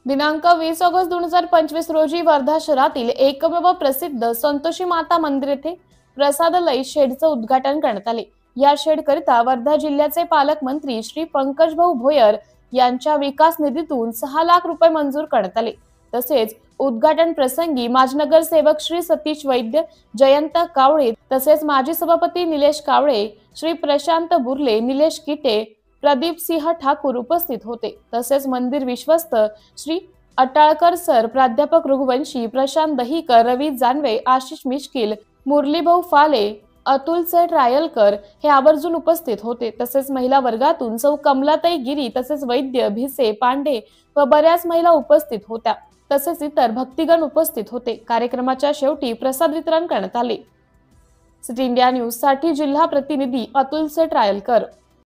दिनांक 20 ऑगस्ट 2025 रोजी वर्धा शहरातील एकमेव प्रसिद्ध संतोषी माता मंदिर येथे प्रसादालय शेडचं उद्घाटन करण्यात आले। या शेड करिता वर्धा जिल्ह्याचे पालकमंत्री श्री पंकजभाऊ भोयर यांच्या विकास निधीतून 6 लाख रुपये मंजूर करण्यात आले। तसेच उद्घाटन प्रसंगी माजी नगरसेवक श्री सतीश वैद्य, जयंत कावळे तसेच माजी सभापती निलेश कावळे, श्री प्रशांत बुर्ले, निलेश किटे, प्रदीप सिंह ठाकूर उपस्थित होते। तसेच मंदिर विश्वस्त श्री अटाळकर सर, प्राध्यापक रघुवंशी, प्रशांत दहीकर, रवी जानवे, आशिष मिश्किल, मुरलीभाऊ फाले, अतुल सर रायलकर हे आवर्जून उपस्थित होते। तसेच महिला वर्गातून सौ कमलाताई गिरी तसेच वैद्य, भिसे, पांडे व बऱ्याच महिला उपस्थित होत्या। तसेच इतर भक्तिगण उपस्थित होते। कार्यक्रमाच्या शेवटी प्रसाद वितरण करण्यात आले। सिटी इंडिया न्यूज साठी जिल्हा प्रतिनिधी अतुल सर रायलकर।